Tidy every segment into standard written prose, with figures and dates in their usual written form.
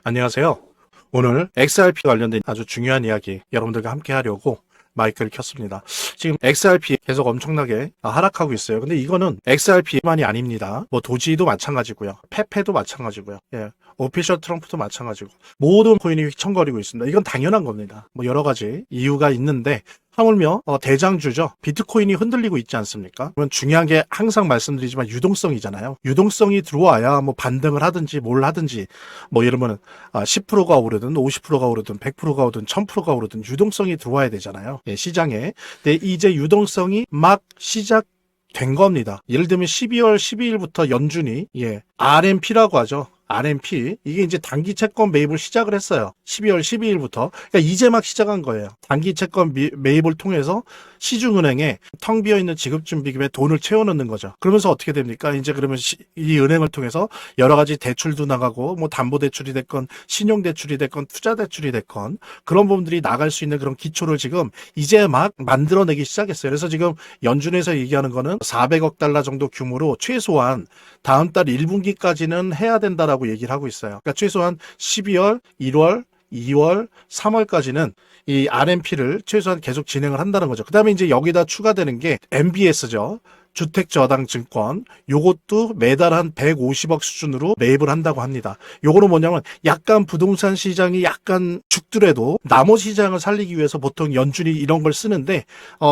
안녕하세요. 오늘 XRP 관련된 아주 중요한 이야기 여러분들과 함께 하려고 마이크를 켰습니다. 지금 XRP 계속 엄청나게 하락하고 있어요. 근데 이거는 XRP만이 아닙니다. 뭐 도지도 마찬가지고요. 페페도 마찬가지고요. 예. 오피셜 트럼프도 마찬가지고 모든 코인이 휘청거리고 있습니다. 이건 당연한 겁니다. 뭐 여러 가지 이유가 있는데 하물며 대장주죠. 비트코인이 흔들리고 있지 않습니까? 그러면 중요한 게 항상 말씀드리지만 유동성이잖아요. 유동성이 들어와야 뭐 반등을 하든지 뭘 하든지 뭐 예를 들면 10%가 오르든 50%가 오르든 100%가 오르든 1000%가 오르든 유동성이 들어와야 되잖아요. 예, 시장에. 근데 이제 유동성이 막 시작된 겁니다. 예를 들면 12월 12일부터 연준이 RMP라고 하죠. RMP 이게 이제 단기 채권 매입을 시작을 했어요. 12월 12일부터. 그러니까 이제 막 시작한 거예요. 단기 채권 매입을 통해서 시중은행에 텅 비어 있는 지급준비금에 돈을 채워넣는 거죠. 그러면서 어떻게 됩니까? 이제 그러면 이 은행을 통해서 여러 가지 대출도 나가고 뭐 담보대출이 됐건 신용대출이 됐건 투자대출이 됐건 그런 부분들이 나갈 수 있는 그런 기초를 지금 이제 막 만들어내기 시작했어요. 그래서 지금 연준에서 얘기하는 거는 400억 달러 정도 규모로 최소한 다음 달 1분기까지는 해야 된다라고 얘기를 하고 있어요. 그러니까 최소한 12월, 1월, 2월, 3월까지는 이 RMP를 최소한 계속 진행을 한다는 거죠. 그 다음에 이제 여기다 추가되는 게 MBS죠. 주택저당증권, 요것도 매달 한 150억 수준으로 매입을 한다고 합니다. 요거는 뭐냐면 약간 부동산 시장이 약간 죽더라도 나머지 시장을 살리기 위해서 보통 연준이 이런 걸 쓰는데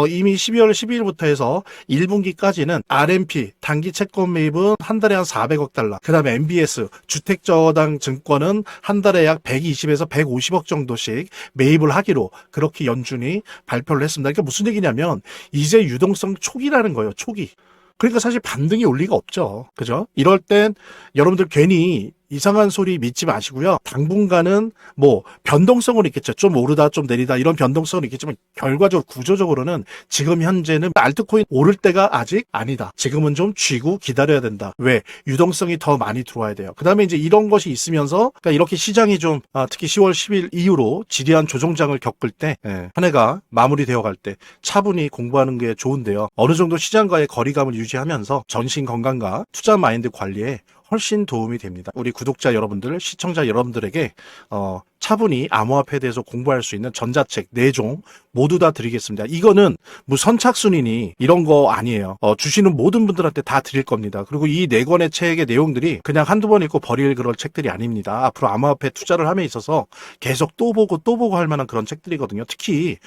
이미 12월 12일부터 해서 1분기까지는 RMP 단기 채권 매입은 한 달에 한 400억 달러, 그 다음에 MBS 주택저당증권은 한 달에 약 120에서 150억 정도씩 매입을 하기로 그렇게 연준이 발표를 했습니다. 그러니까 무슨 얘기냐면 이제 유동성 초기라는 거예요. 초기. 그러니까 사실 반등이 올 리가 없죠. 그죠? 이럴 땐 여러분들 괜히 이상한 소리 믿지 마시고요. 당분간은 뭐 변동성은 있겠죠. 좀 오르다 좀 내리다 이런 변동성은 있겠지만 결과적으로 구조적으로는 지금 현재는 알트코인 오를 때가 아직 아니다. 지금은 좀 쥐고 기다려야 된다. 왜? 유동성이 더 많이 들어와야 돼요. 그 다음에 이제 이런 것이 있으면서 그러니까 이렇게 시장이 좀 특히 10월 10일 이후로 지리한 조정장을 겪을 때 한 해가 마무리되어 갈 때 차분히 공부하는 게 좋은데요. 어느 정도 시장과의 거리감을 유지하면서 전신 건강과 투자 마인드 관리에 훨씬 도움이 됩니다. 우리 구독자 여러분들, 시청자 여러분들에게 차분히 암호화폐에 대해서 공부할 수 있는 전자책 4종 모두 다 드리겠습니다. 이거는 뭐 선착순이니 이런 거 아니에요. 주시는 모든 분들한테 다 드릴 겁니다. 그리고 이 4권의 책의 내용들이 그냥 한두 번 읽고 버릴 그런 책들이 아닙니다. 앞으로 암호화폐 투자를 함에 있어서 계속 또 보고 할 만한 그런 책들이거든요. 특히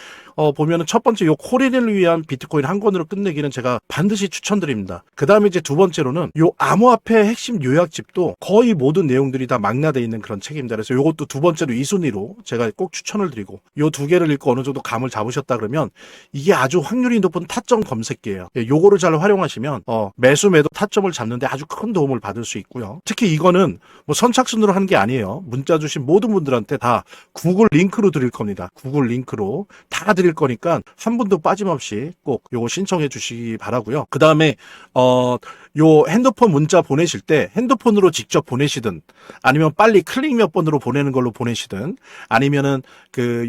보면은 첫 번째 요 코리를 위한 비트코인 한 권으로 끝내기는 제가 반드시 추천드립니다. 그 다음에 이제 두 번째로는 요 암호화폐 핵심 요약집도 거의 모든 내용들이 다 망라되어 있는 그런 책입니다. 그래서 요것도 두 번째로 이 순위로 제가 꼭 추천을 드리고 요 두 개를 읽고 어느 정도 감을 잡으셨다 그러면 이게 아주 확률이 높은 타점 검색기예요. 요거를 잘 활용하시면 매수 매도 타점을 잡는데 아주 큰 도움을 받을 수 있고요. 특히 이거는 뭐 선착순으로 한 게 아니에요. 문자 주신 모든 분들한테 다 구글 링크로 드릴 겁니다. 구글 링크로 다 드릴 거니까 한 분도 빠짐없이 꼭 요거 신청해 주시기 바라고요. 그 다음에 요 핸드폰 문자 보내실 때 핸드폰으로 직접 보내시든 아니면 빨리 클릭 몇 번으로 보내는 걸로 보내시든 아니면은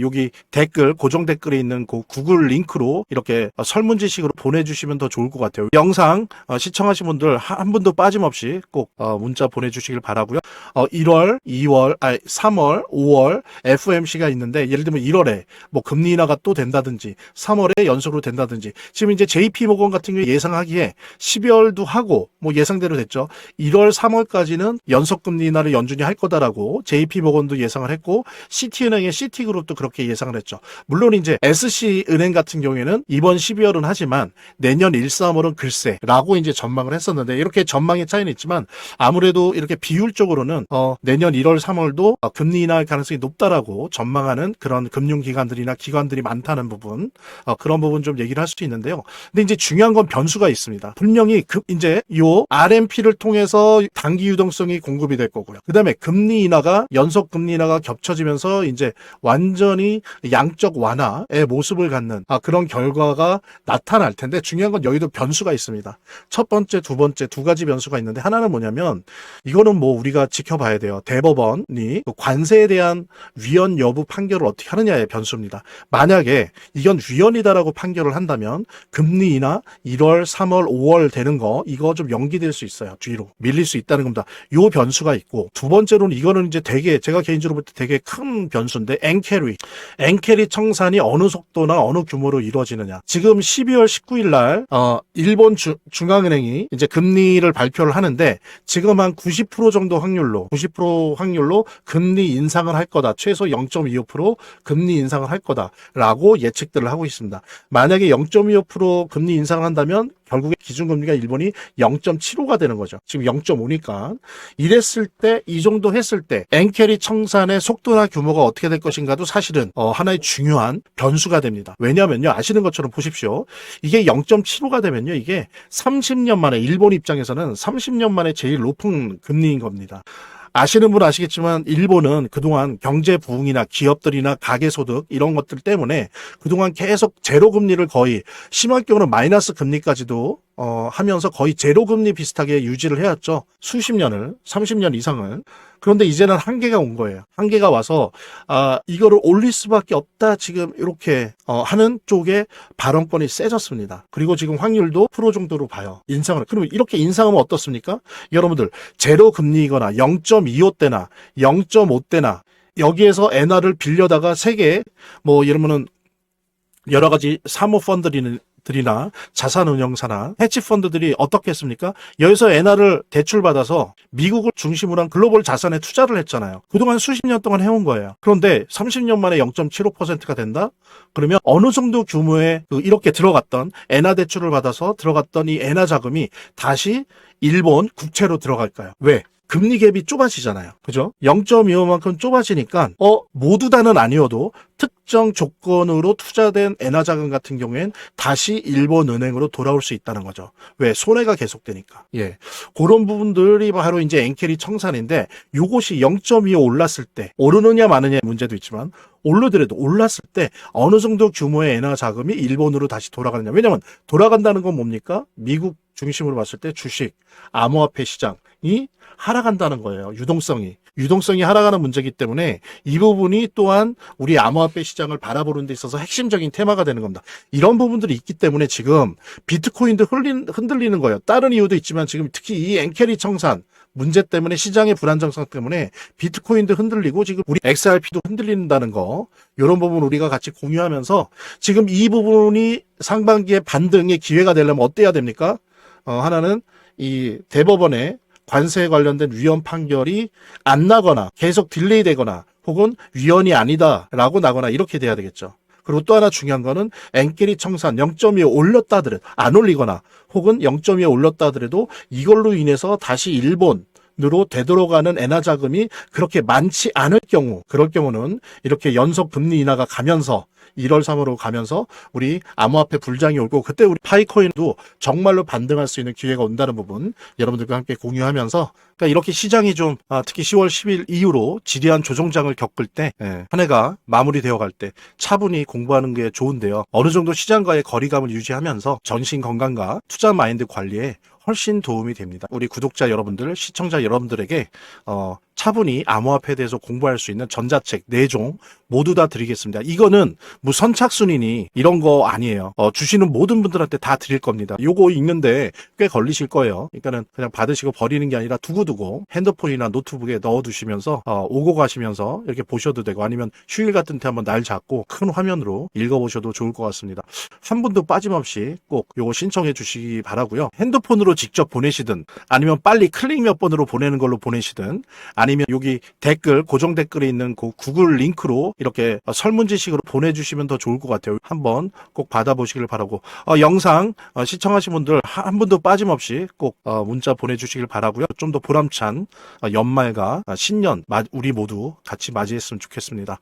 여기 댓글 고정 댓글에 있는 그 구글 링크로 이렇게 설문지식으로 보내주시면 더 좋을 것 같아요. 영상 시청하신 분들 한 분도 빠짐없이 꼭 문자 보내주시길 바라고요. 1월, 2월, 3월, 5월 FOMC가 있는데 예를 들면 1월에 뭐 금리 인하가 또 된다든지 3월에 연속으로 된다든지 지금 이제 JP모건 같은 경우에 예상하기에 12월도 하고 뭐 예상대로 됐죠. 1월, 3월까지는 연속금리 인하를 연준이 할 거다라고 JP모건도 예상을 했고 시티은행의 시티그룹도 그렇게 예상을 했죠. 물론 이제 SC은행 같은 경우에는 이번 12월은 하지만 내년 1, 3월은 글쎄라고 이제 전망을 했었는데 이렇게 전망의 차이는 있지만 아무래도 이렇게 비율적으로는 내년 1월, 3월도 금리 인하할 가능성이 높다라고 전망하는 그런 금융기관들이나 기관들이 많다는 부분 그런 부분 좀 얘기를 할 수 있는데요. 근데 이제 중요한 건 변수가 있습니다. 분명히 이제 요 RMP를 통해서 단기 유동성이 공급이 될 거고요. 그 다음에 금리 인하가 연속 금리 인하가 갖춰지면서 이제 완전히 양적 완화의 모습을 갖는 그런 결과가 나타날 텐데, 중요한 건 여기도 변수가 있습니다. 첫 번째, 두 번째 두 가지 변수가 있는데, 하나는 뭐냐면 이거는 뭐 우리가 지켜봐야 돼요. 대법원이 관세에 대한 위헌 여부 판결을 어떻게 하느냐의 변수입니다. 만약에 이건 위헌이다라고 판결을 한다면 금리 인하 1월, 3월, 5월 되는 거 이거 좀 연기될 수 있어요. 뒤로 밀릴 수 있다는 겁니다. 요 변수가 있고, 두 번째로는 이거는 이제 되게 제가 개인적으로 볼 때 되게 큰 변수인데, 엔캐리 청산이 어느 속도나 어느 규모로 이루어지느냐. 지금 12월 19일 날 일본 중앙은행이 이제 금리를 발표를 하는데, 지금 한 90% 정도 확률로 90% 확률로 금리 인상을 할 거다. 최소 0.25% 금리 인상을 할 거다라고 예측들을 하고 있습니다. 만약에 0.25% 금리 인상을 한다면 결국에 기준금리가 일본이 0.75가 되는 거죠. 지금 0.5니까. 이랬을 때, 이 정도 했을 때 엔캐리 청산의 속도나 규모가 어떻게 될 것인가도 사실은 하나의 중요한 변수가 됩니다. 왜냐하면요, 아시는 것처럼 보십시오. 이게 0.75가 되면요, 이게 30년 만에, 일본 입장에서는 30년 만에 제일 높은 금리인 겁니다. 아시는 분 아시겠지만 일본은 그동안 경제 부흥이나 기업들이나 가계소득 이런 것들 때문에 그동안 계속 제로금리를, 거의 심할 경우는 마이너스 금리까지도 하면서 거의 제로금리 비슷하게 유지를 해왔죠. 수십 년을, 30년 이상을. 그런데 이제는 한계가 온 거예요. 한계가 와서 이거를 올릴 수밖에 없다, 지금 이렇게 하는 쪽에 발언권이 세졌습니다. 그리고 지금 확률도 프로 정도로 봐요. 인상을. 그러면 이렇게 인상하면 어떻습니까? 여러분들 제로금리이거나 0.25대나 0.5대나 여기에서 엔화를 빌려다가 세계 뭐 이러면은 여러 가지 사모펀드들이나 자산운용사나 해치펀드들이 어떻게 했습니까? 여기서 엔화를 대출받아서 미국을 중심으로 한 글로벌 자산에 투자를 했잖아요. 그동안 수십 년 동안 해온 거예요. 그런데 30년 만에 0.75%가 된다? 그러면 어느 정도 규모의 이렇게 들어갔던 엔화 대출을 받아서 들어갔던 이 엔화 자금이 다시 일본 국채로 들어갈까요? 왜? 금리 갭이 좁아지잖아요. 그죠? 0.25만큼 좁아지니까 모두 다는 아니어도 특정 조건으로 투자된 엔화 자금 같은 경우엔 다시 일본 은행으로 돌아올 수 있다는 거죠. 왜? 손해가 계속되니까. 예. 그런 부분들이 바로 이제 엔캐리 청산인데, 요것이 0.25 올랐을 때, 오르느냐 마느냐의 문제도 있지만 오르더라도 올랐을 때 어느 정도 규모의 엔화 자금이 일본으로 다시 돌아가느냐. 왜냐면 돌아간다는 건 뭡니까? 미국 중심으로 봤을 때 주식, 암호화폐 시장이 하락한다는 거예요. 유동성이 하락하는 문제이기 때문에 이 부분이 또한 우리 암호화폐 시장을 바라보는 데 있어서 핵심적인 테마가 되는 겁니다. 이런 부분들이 있기 때문에 지금 비트코인도 흔들리는 거예요. 다른 이유도 있지만 지금 특히 이 엔캐리 청산 문제 때문에, 시장의 불안정성 때문에 비트코인도 흔들리고 지금 우리 XRP도 흔들린다는 거, 이런 부분 우리가 같이 공유하면서 지금 이 부분이 상반기에 반등의 기회가 되려면 어때야 됩니까? 하나는 이 대법원의 관세에 관련된 위헌 판결이 안 나거나 계속 딜레이 되거나 혹은 위헌이 아니다라고 나거나 이렇게 돼야 되겠죠. 그리고 또 하나 중요한 거는 엔캐리 청산 0.25 올렸다 하더라도, 안 올리거나 혹은 0.25 올렸다 하더라도 이걸로 인해서 다시 일본으로 되돌아가는 엔화 자금이 그렇게 많지 않을 경우, 그럴 경우는 이렇게 연속 금리 인하가 가면서 1월, 3월로 가면서 우리 암호화폐 불장이 오고, 그때 우리 파이코인도 정말로 반등할 수 있는 기회가 온다는 부분 여러분들과 함께 공유하면서, 그러니까 이렇게 시장이 좀 특히 10월 10일 이후로 지리한 조정장을 겪을 때, 한 해가 마무리되어 갈 때 차분히 공부하는 게 좋은데요. 어느 정도 시장과의 거리감을 유지하면서 정신 건강과 투자 마인드 관리에 훨씬 도움이 됩니다. 우리 구독자 여러분들, 시청자 여러분들에게 차분히 암호화폐에 대해서 공부할 수 있는 전자책 4종 모두 다 드리겠습니다. 이거는 뭐 선착순이니 이런 거 아니에요. 주시는 모든 분들한테 다 드릴 겁니다. 요거 읽는데 꽤 걸리실 거예요. 그러니까는 그냥 받으시고 버리는 게 아니라 두고두고 핸드폰이나 노트북에 넣어두시면서 오고 가시면서 이렇게 보셔도 되고, 아니면 휴일 같은 때 한번 날 잡고 큰 화면으로 읽어보셔도 좋을 것 같습니다. 한 분도 빠짐없이 꼭 요거 신청해 주시기 바라고요. 핸드폰으로 직접 보내시든, 아니면 빨리 클릭 몇 번으로 보내는 걸로 보내시든, 아니면 여기 댓글, 고정 댓글에 있는 그 구글 링크로 이렇게 설문지식으로 보내주시면 더 좋을 것 같아요. 한번 꼭 받아보시길 바라고, 영상 시청하신 분들 한 분도 빠짐없이 꼭 문자 보내주시길 바라고요. 좀 더 보람찬 연말과 신년 우리 모두 같이 맞이했으면 좋겠습니다.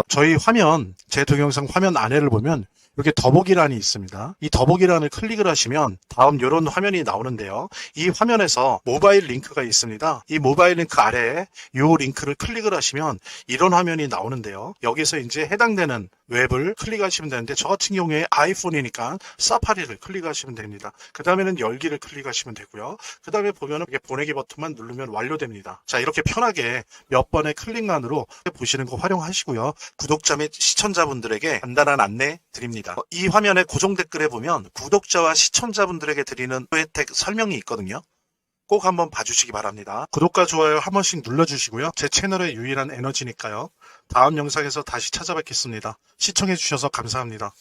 저희 화면, 제 동영상 화면 안에를 보면 이렇게 더보기란이 있습니다. 이 더보기란을 클릭을 하시면 다음 이런 화면이 나오는데요. 이 화면에서 모바일 링크가 있습니다. 이 모바일 링크 아래에 이 링크를 클릭을 하시면 이런 화면이 나오는데요. 여기서 이제 해당되는 웹을 클릭하시면 되는데 저 같은 경우에 아이폰이니까 사파리를 클릭하시면 됩니다. 그 다음에는 열기를 클릭하시면 되고요. 그 다음에 보면은 이렇게 보내기 버튼만 누르면 완료됩니다. 자, 이렇게 편하게 몇 번의 클릭만으로 보시는 거 활용하시고요. 구독자 및 시청자분들에게 간단한 안내 드립니다. 이 화면에 고정 댓글에 보면 구독자와 시청자분들에게 드리는 혜택 설명이 있거든요. 꼭 한번 봐주시기 바랍니다. 구독과 좋아요 한 번씩 눌러주시고요. 제 채널의 유일한 에너지니까요. 다음 영상에서 다시 찾아뵙겠습니다. 시청해주셔서 감사합니다.